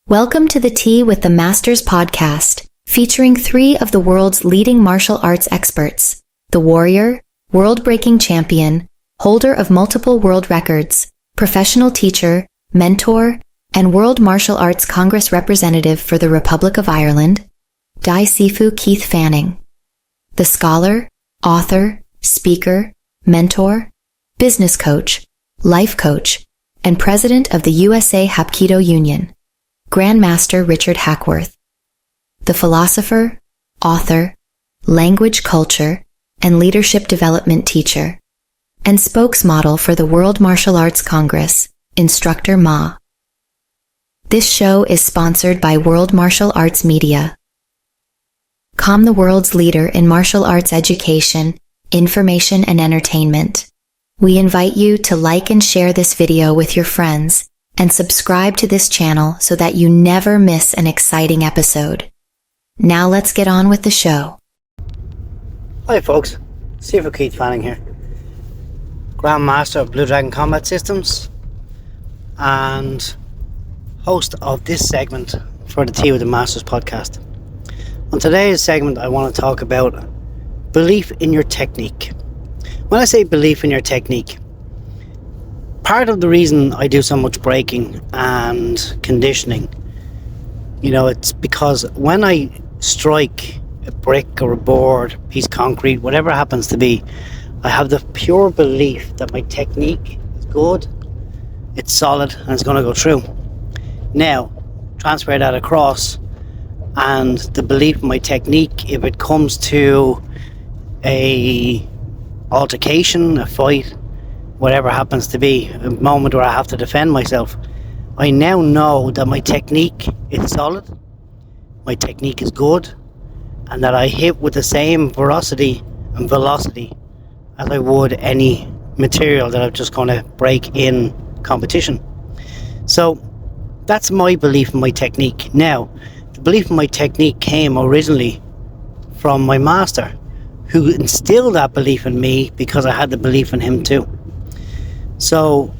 Welcome to the Tea with the Masters podcast, featuring three of the world's leading martial arts experts: the warrior, world-breaking champion, holder of multiple world records, professional teacher, mentor, and World Martial Arts Congress representative for the Republic of Ireland, Dai Sifu Keith Fanning; the scholar, author, speaker, mentor, business coach, life coach, and president of the USA Hapkido Union, Grandmaster Richard Hackworth; the philosopher, author, language culture, and leadership development teacher, and spokesmodel for the World Martial Arts Congress, Instructor Ma. This show is sponsored by World Martial Arts Media. Com, the world's leader in martial arts education, information, and entertainment. We invite you to like and share this video with your friends, and subscribe to this channel so that you never miss an exciting episode. Now let's get on with the show. Hi folks, Sifu Keith Fanning here, Grandmaster of Blue Dragon Combat Systems and host of this segment for the Tea with the Masters podcast. On today's segment I want to talk about belief in your technique. When I say belief in your technique, part of the reason I do so much breaking and conditioning, it's because when I strike a brick or a board, piece of concrete, whatever it happens to be, I have the pure belief that my technique is good, it's solid, and it's going to go through. Now, transfer that across, and the belief in my technique, if it comes to a altercation, a fight, whatever happens to be, a moment where I have to defend myself, I now know that my technique is solid, my technique is good, and that I hit with the same veracity and velocity as I would any material that I'm just going to break in competition. So that's my belief in my technique. Now, the belief in my technique came originally from my master, who instilled that belief in me because I had the belief in him too. So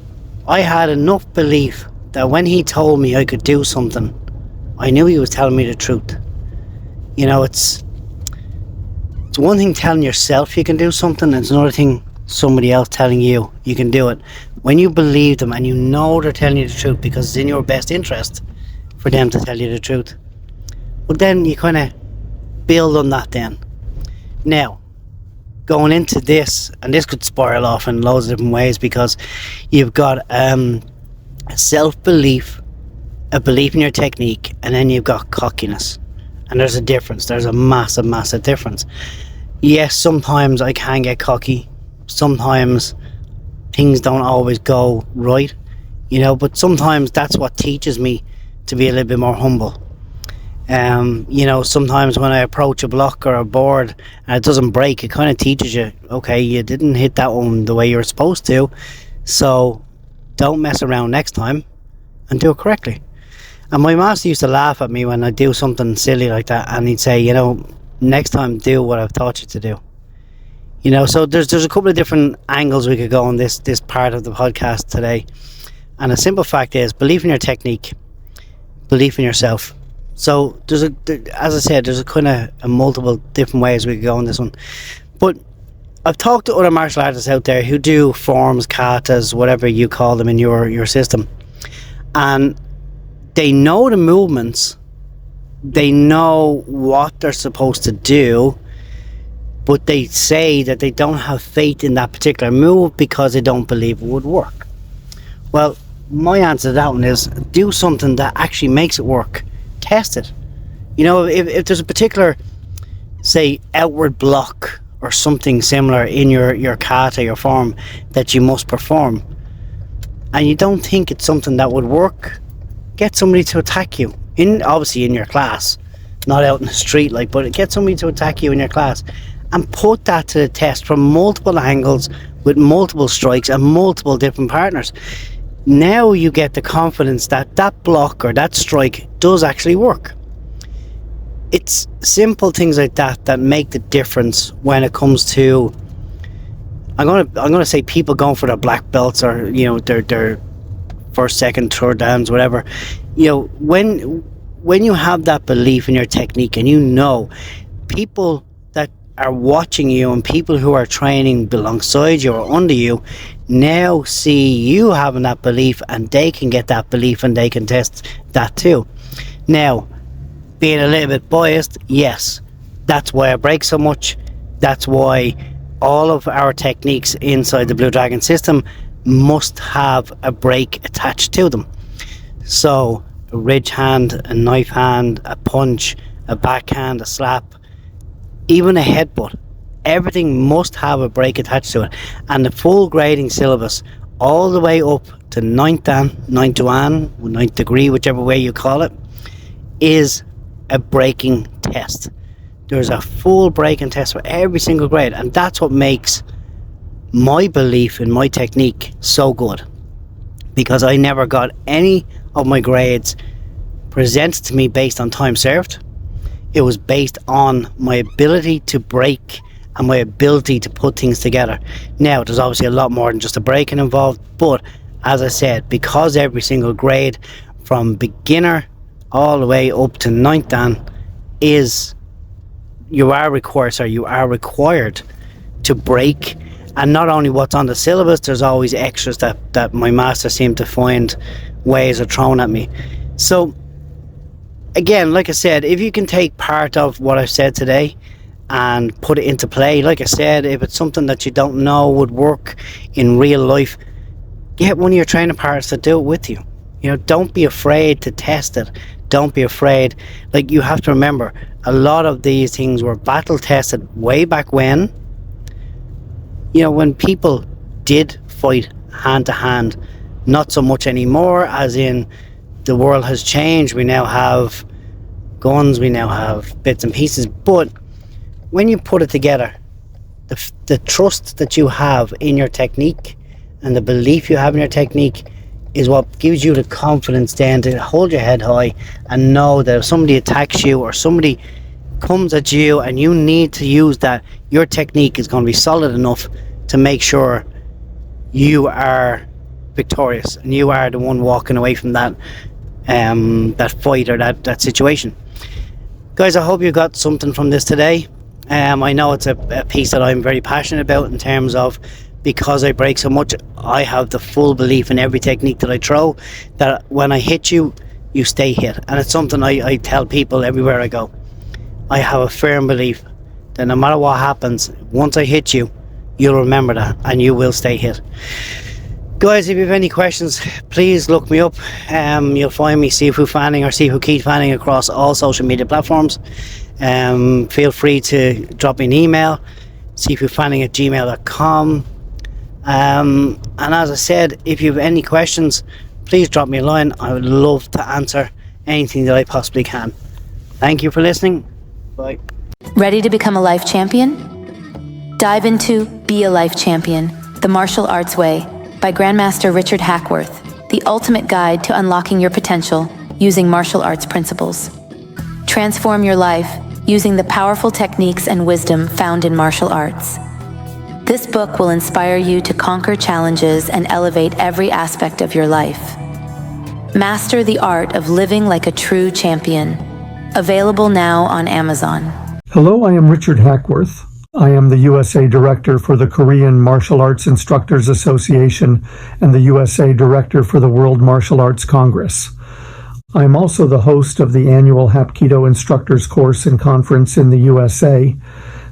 I had enough belief that when he told me I could do something, I knew he was telling me the truth. It's one thing telling yourself you can do something, and it's another thing somebody else telling you you can do it. When you believe them and you know they're telling you the truth because it's in your best interest for them to tell you the truth, well, then you kind of build on that then. Now, going into this, and this could spiral off in loads of different ways, because you've got self-belief, a belief in your technique, and then you've got cockiness. And there's a difference. There's a massive difference. Yes, sometimes I can get cocky. Sometimes things don't always go right, but sometimes that's what teaches me to be a little bit more humble. Sometimes when I approach a block or a board and it doesn't break, it kind of teaches you, okay, you didn't hit that one the way you're supposed to, so don't mess around next time and do it correctly. And my master used to laugh at me when I do something silly like that, and he'd say, next time do what I've taught you to do. So there's a couple of different angles we could go on this part of the podcast today. And the simple fact is, belief in your technique, belief in yourself. So there's a kind of a multiple different ways we could go on this one. But I've talked to other martial artists out there who do forms, katas, whatever you call them in your system, and they know the movements, they know what they're supposed to do, but they say that they don't have faith in that particular move because they don't believe it would work. Well, my answer to that one is, do something that actually makes it work. Test it. If there's a particular, say, outward block or something similar in your kata, your form, that you must perform, and you don't think it's something that would work, get somebody to attack you, obviously in your class, not out in the street, but get somebody to attack you in your class, and put that to the test from multiple angles with multiple strikes and multiple different partners. Now you get the confidence that that block or that strike does actually work. It's simple things like that make the difference when it comes to, I'm gonna say, people going for their black belts or their first, second, third downs, whatever. when you have that belief in your technique, and people that are watching you and people who are training alongside you or under you now see you having that belief, and they can get that belief and they can test that too. Now, being a little bit biased, yes, that's why I break so much. That's why all of our techniques inside the Blue Dragon system must have a break attached to them. So a ridge hand, a knife hand, a punch, a backhand, a slap, even a headbutt, everything must have a break attached to it. And the full grading syllabus, all the way up to ninth dan, ninth duan, ninth degree, whichever way you call it, is a breaking test. There's a full breaking test for every single grade, and that's what makes my belief in my technique so good, because I never got any of my grades presented to me based on time served. It was based on my ability to break and my ability to put things together. Now, there's obviously a lot more than just a breaking involved, but as I said, because every single grade from beginner all the way up to ninth dan you are required to break. And not only what's on the syllabus, there's always extras that my master seemed to find ways of throwing at me. So again, like I said, if you can take part of what I've said today and put it into play, like I said, if it's something that you don't know would work in real life, get one of your training partners to do it with you. Don't be afraid to test it. Don't be afraid. Like, you have to remember, a lot of these things were battle tested way back when people did fight hand to hand. Not so much anymore, as in the world has changed. We now have guns, we now have bits and pieces, but when you put it together, the trust that you have in your technique and the belief you have in your technique is what gives you the confidence then to hold your head high and know that if somebody attacks you or somebody comes at you and you need to use that, your technique is going to be solid enough to make sure you are victorious and you are the one walking away from that fight or that situation. Guys, I hope you got something from this today. I know it's a piece that I'm very passionate about, in terms of, because I break so much, I have the full belief in every technique that I throw, that when I hit you, you stay hit. And it's something I tell people everywhere I go. I have a firm belief that no matter what happens, once I hit you, you'll remember that and you will stay hit. Guys, if you have any questions, please look me up. You'll find me Sifu Fanning or Sifu Keith Fanning across all social media platforms. Feel free to drop me an email, sifufanning@gmail.com. And as I said, if you have any questions, please drop me a line. I would love to answer anything that I possibly can. Thank you for listening. Bye. Ready to become a life champion? Dive into Be a Life Champion, The Martial Arts Way by Grandmaster Richard Hackworth, the ultimate guide to unlocking your potential using martial arts principles. Transform your life using the powerful techniques and wisdom found in martial arts. This book will inspire you to conquer challenges and elevate every aspect of your life. Master the art of living like a true champion. Available now on Amazon. Hello, I am Richard Hackworth. I am the USA Director for the Korean Martial Arts Instructors Association and the USA Director for the World Martial Arts Congress. I am also the host of the annual Hapkido Instructors Course and Conference in the USA,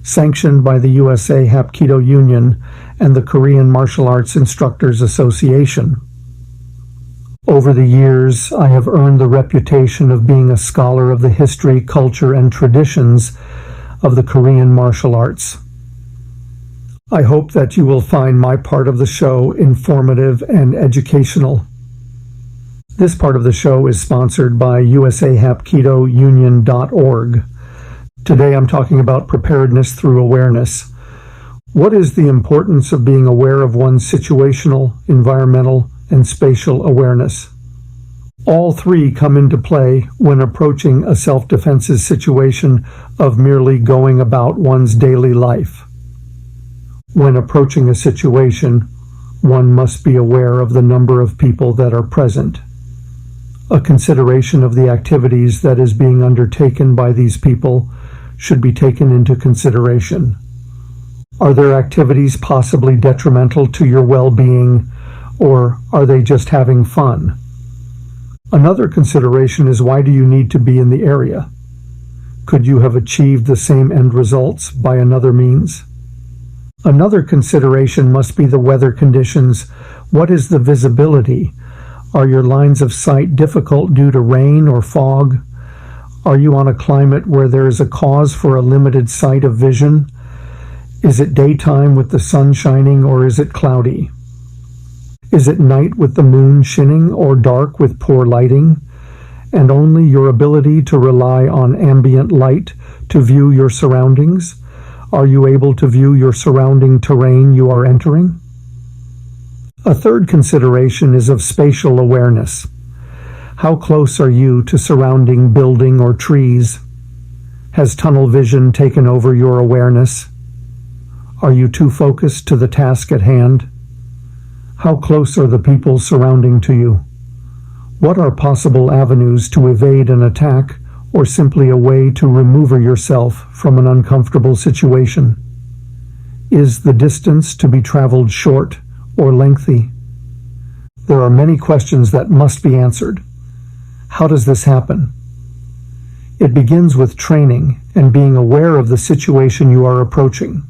sanctioned by the USA Hapkido Union and the Korean Martial Arts Instructors Association. Over the years, I have earned the reputation of being a scholar of the history, culture, and traditions of the Korean martial arts. I hope that you will find my part of the show informative and educational. This part of the show is sponsored by usahapkidounion.org. Today I'm talking about preparedness through awareness. What is the importance of being aware of one's situational, environmental, and spatial awareness? All three come into play when approaching a self-defense situation of merely going about one's daily life. When approaching a situation, one must be aware of the number of people that are present. A consideration of the activities that is being undertaken by these people should be taken into consideration. Are their activities possibly detrimental to your well-being, or are they just having fun? Another consideration is, why do you need to be in the area? Could you have achieved the same end results by another means? Another consideration must be the weather conditions. What is the visibility? Are your lines of sight difficult due to rain or fog? Are you on a climate where there is a cause for a limited sight of vision? Is it daytime with the sun shining, or is it cloudy? Is it night with the moon shining, or dark with poor lighting, and only your ability to rely on ambient light to view your surroundings? Are you able to view your surrounding terrain you are entering? A third consideration is of spatial awareness. How close are you to surrounding building or trees? Has tunnel vision taken over your awareness? Are you too focused to the task at hand? How close are the people surrounding to you? What are possible avenues to evade an attack, or simply a way to remove yourself from an uncomfortable situation? Is the distance to be traveled short or lengthy? There are many questions that must be answered. How does this happen? It begins with training and being aware of the situation you are approaching.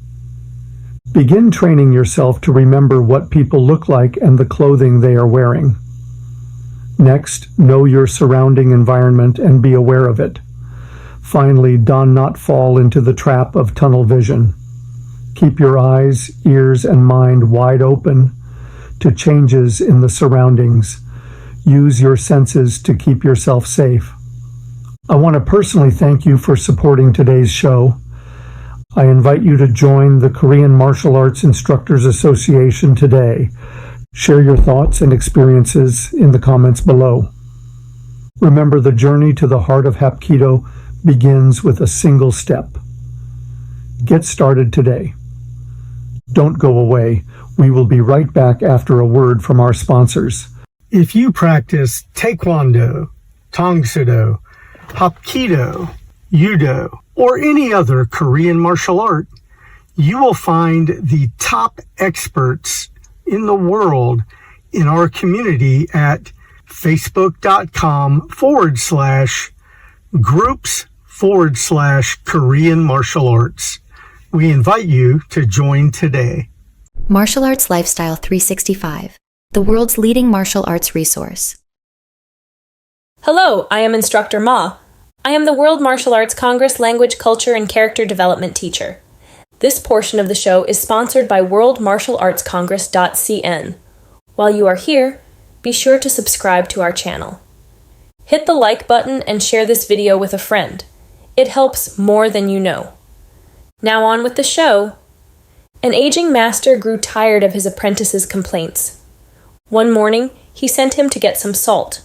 Begin training yourself to remember what people look like and the clothing they are wearing. Next, know your surrounding environment and be aware of it. Finally, do not fall into the trap of tunnel vision. Keep your eyes, ears, and mind wide open to changes in the surroundings. Use your senses to keep yourself safe. I want to personally thank you for supporting today's show. I invite you to join the Korean Martial Arts Instructors Association today. Share your thoughts and experiences in the comments below. Remember, the journey to the heart of Hapkido begins with a single step. Get started today. Don't go away. We will be right back after a word from our sponsors. If you practice Taekwondo, Tang Soo, Hapkido, Judo, or any other Korean martial art, you will find the top experts in the world in our community at facebook.com/groups/Korean martial arts. We invite you to join today. Martial Arts Lifestyle 365, the world's leading martial arts resource. Hello, I am Instructor Ma. I am the World Martial Arts Congress Language, Culture, and Character Development teacher. This portion of the show is sponsored by worldmartialartscongress.cn. While you are here, be sure to subscribe to our channel. Hit the like button and share this video with a friend. It helps more than you know. Now on with the show. An aging master grew tired of his apprentice's complaints. One morning, he sent him to get some salt.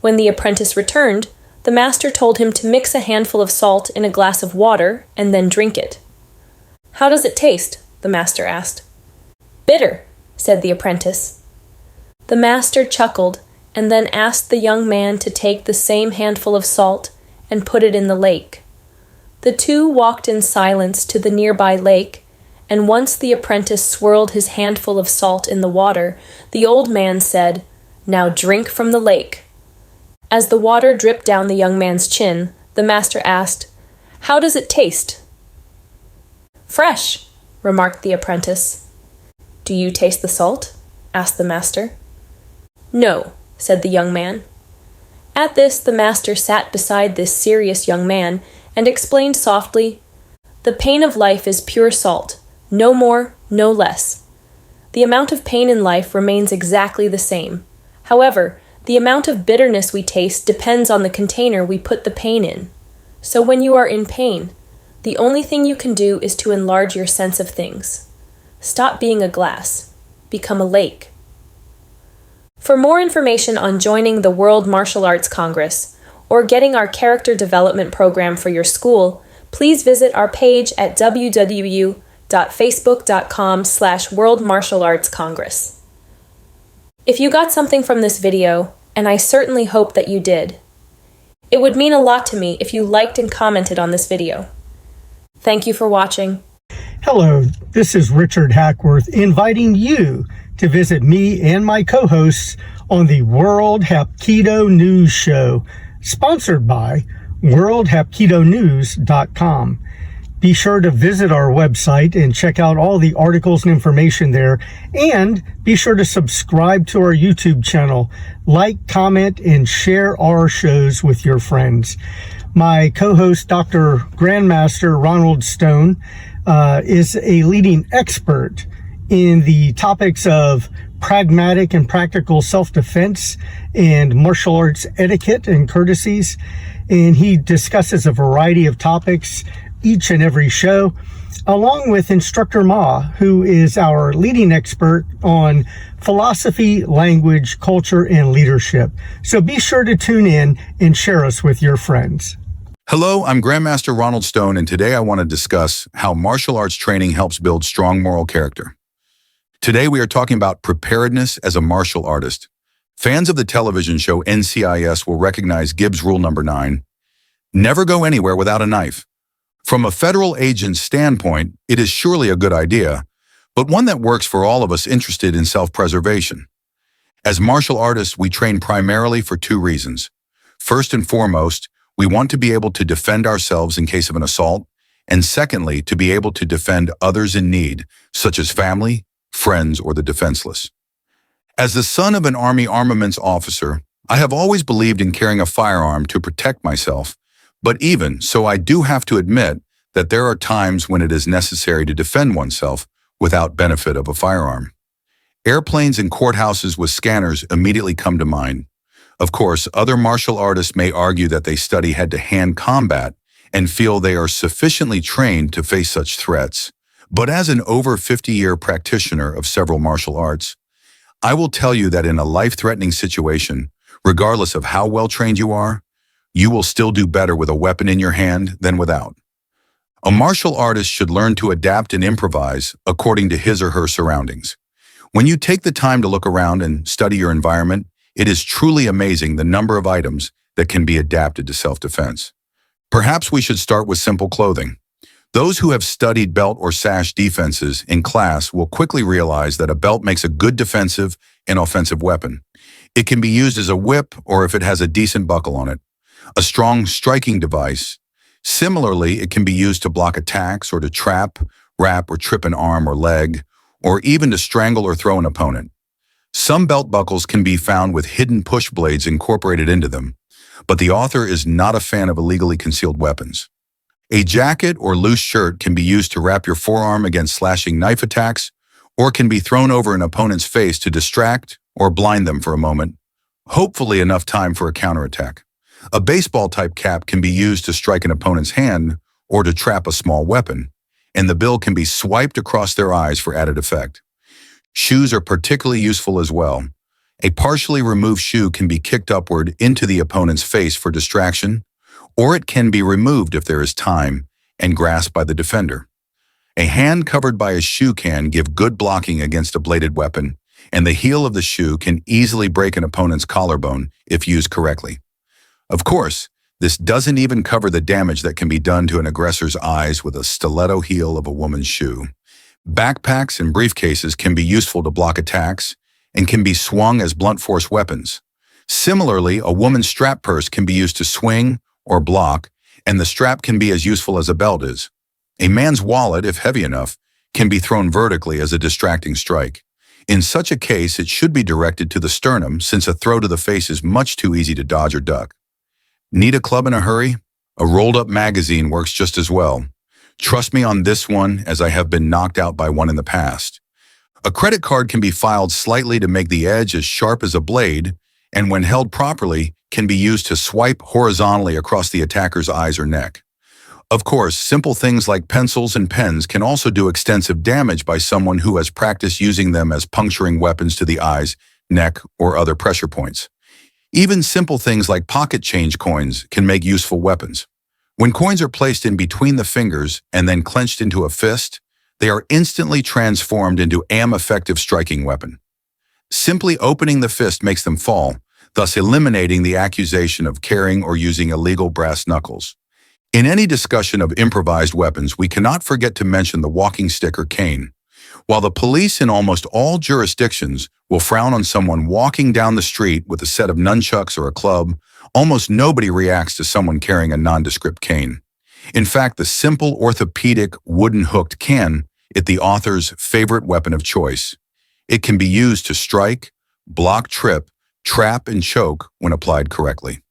When the apprentice returned, the master told him to mix a handful of salt in a glass of water and then drink it. "How does it taste?" the master asked. "Bitter," said the apprentice. The master chuckled and then asked the young man to take the same handful of salt and put it in the lake. The two walked in silence to the nearby lake, and once the apprentice swirled his handful of salt in the water, the old man said, "Now drink from the lake." As the water dripped down the young man's chin, the master asked, "How does it taste?" "Fresh," remarked the apprentice. "Do you taste the salt?" asked the master. "No," said the young man. At this, the master sat beside this serious young man and explained softly, "The pain of life is pure salt, no more, no less. The amount of pain in life remains exactly the same. However, the amount of bitterness we taste depends on the container we put the pain in. So when you are in pain, the only thing you can do is to enlarge your sense of things. Stop being a glass. Become a lake." For more information on joining the World Martial Arts Congress or getting our character development program for your school, please visit our page at www.facebook.com/World Martial Arts Congress. If you got something from this video and I certainly hope that you did. It would mean a lot to me if you liked and commented on this video. Thank you for watching. Hello, this is Richard Hackworth inviting you to visit me and my co-hosts on the World Hapkido News Show, sponsored by worldhapkidonews.com. Be sure to visit our website and check out all the articles and information there, and be sure to subscribe to our YouTube channel, like, comment, and share our shows with your friends. My co-host, Dr. Grandmaster Ronald Stone, is a leading expert in the topics of pragmatic and practical self-defense and martial arts etiquette and courtesies, and he discusses a variety of topics each and every show, along with Instructor Ma, who is our leading expert on philosophy, language, culture, and leadership. So be sure to tune in and share us with your friends. Hello, I'm Grandmaster Ronald Stone, and today I want to discuss how martial arts training helps build strong moral character. Today we are talking about preparedness as a martial artist. Fans of the television show NCIS will recognize Gibbs Rule number 9. Never go anywhere without a knife. From a federal agent's standpoint, it is surely a good idea, but one that works for all of us interested in self-preservation. As martial artists, we train primarily for two reasons. First and foremost, we want to be able to defend ourselves in case of an assault, and secondly, to be able to defend others in need, such as family, friends, or the defenseless. As the son of an Army armaments officer, I have always believed in carrying a firearm to protect myself, but even so, I do have to admit that there are times when it is necessary to defend oneself without benefit of a firearm. Airplanes and courthouses with scanners immediately come to mind. Of course, other martial artists may argue that they study hand-to-hand combat and feel they are sufficiently trained to face such threats. But as an over 50-year practitioner of several martial arts, I will tell you that in a life-threatening situation, regardless of how well-trained you are, you will still do better with a weapon in your hand than without. A martial artist should learn to adapt and improvise according to his or her surroundings. When you take the time to look around and study your environment, it is truly amazing the number of items that can be adapted to self-defense. Perhaps we should start with simple clothing. Those who have studied belt or sash defenses in class will quickly realize that a belt makes a good defensive and offensive weapon. It can be used as a whip or if it has a decent buckle on it. A strong striking device. Similarly, it can be used to block attacks or to trap, wrap, or trip an arm or leg, or even to strangle or throw an opponent. Some belt buckles can be found with hidden push blades incorporated into them, but the author is not a fan of illegally concealed weapons. A jacket or loose shirt can be used to wrap your forearm against slashing knife attacks, or can be thrown over an opponent's face to distract or blind them for a moment, hopefully enough time for a counterattack. A baseball-type cap can be used to strike an opponent's hand or to trap a small weapon, and the bill can be swiped across their eyes for added effect. Shoes are particularly useful as well. A partially removed shoe can be kicked upward into the opponent's face for distraction, or it can be removed if there is time and grasped by the defender. A hand covered by a shoe can give good blocking against a bladed weapon, and the heel of the shoe can easily break an opponent's collarbone if used correctly. Of course, this doesn't even cover the damage that can be done to an aggressor's eyes with a stiletto heel of a woman's shoe. Backpacks and briefcases can be useful to block attacks and can be swung as blunt force weapons. Similarly, a woman's strap purse can be used to swing or block, and the strap can be as useful as a belt is. A man's wallet, if heavy enough, can be thrown vertically as a distracting strike. In such a case, it should be directed to the sternum, since a throw to the face is much too easy to dodge or duck. Need a club in a hurry? A rolled-up magazine works just as well. Trust me on this one, as I have been knocked out by one in the past. A credit card can be filed slightly to make the edge as sharp as a blade, and when held properly, can be used to swipe horizontally across the attacker's eyes or neck. Of course, simple things like pencils and pens can also do extensive damage by someone who has practiced using them as puncturing weapons to the eyes, neck, or other pressure points. Even simple things like pocket change coins can make useful weapons. When coins are placed in between the fingers and then clenched into a fist, they are instantly transformed into an effective striking weapon. Simply opening the fist makes them fall, thus eliminating the accusation of carrying or using illegal brass knuckles. In any discussion of improvised weapons, we cannot forget to mention the walking stick or cane. While the police in almost all jurisdictions will frown on someone walking down the street with a set of nunchucks or a club, almost nobody reacts to someone carrying a nondescript cane. In fact, the simple orthopedic wooden hooked can is the author's favorite weapon of choice. It can be used to strike, block, trip, trap, and choke when applied correctly.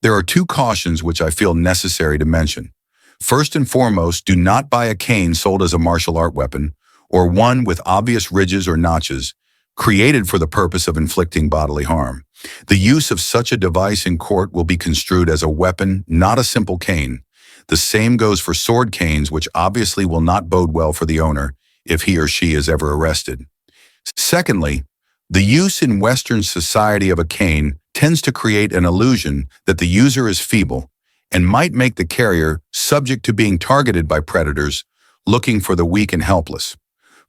There are two cautions which I feel necessary to mention. First and foremost, do not buy a cane sold as a martial art weapon or one with obvious ridges or notches created for the purpose of inflicting bodily harm. The use of such a device in court will be construed as a weapon, not a simple cane. The same goes for sword canes, which obviously will not bode well for the owner if he or she is ever arrested. Secondly, the use in Western society of a cane tends to create an illusion that the user is feeble and might make the carrier subject to being targeted by predators looking for the weak and helpless.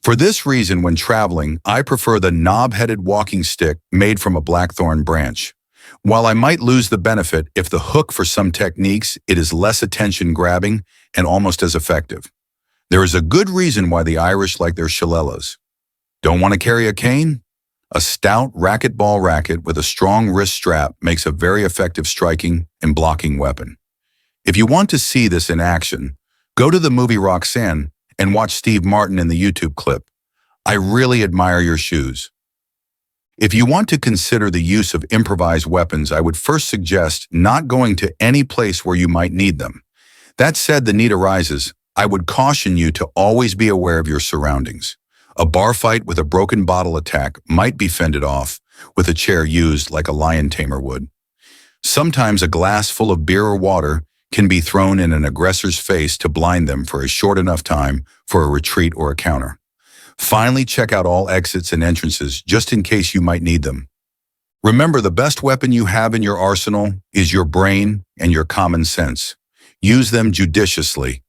For this reason, when traveling, I prefer the knob-headed walking stick made from a blackthorn branch. While I might lose the benefit if the hook for some techniques, it is less attention-grabbing and almost as effective. There is a good reason why the Irish like their shillelaghs. Don't want to carry a cane? A stout racquetball racket with a strong wrist strap makes a very effective striking and blocking weapon. If you want to see this in action, go to the movie Roxanne and watch Steve Martin in the YouTube clip. I really admire your shoes. If you want to consider the use of improvised weapons, I would first suggest not going to any place where you might need them. That said, the need arises. I would caution you to always be aware of your surroundings. A bar fight with a broken bottle attack might be fended off with a chair used like a lion tamer would. Sometimes a glass full of beer or water can be thrown in an aggressor's face to blind them for a short enough time for a retreat or a counter. Finally, check out all exits and entrances just in case you might need them. Remember, the best weapon you have in your arsenal is your brain and your common sense. Use them judiciously.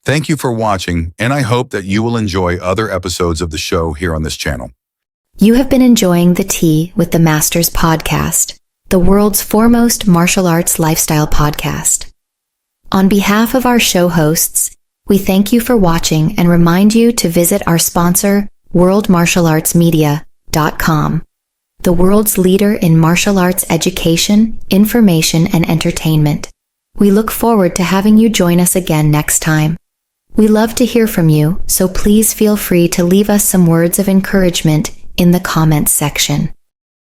Thank you for watching, and I hope that you will enjoy other episodes of the show here on this channel. You have been enjoying the Tea with the Masters podcast, the world's foremost martial arts lifestyle podcast. On behalf of our show hosts, we thank you for watching and remind you to visit our sponsor, worldmartialartsmedia.com, the world's leader in martial arts education, information, and entertainment. We look forward to having you join us again next time. We love to hear from you, so please feel free to leave us some words of encouragement in the comments section.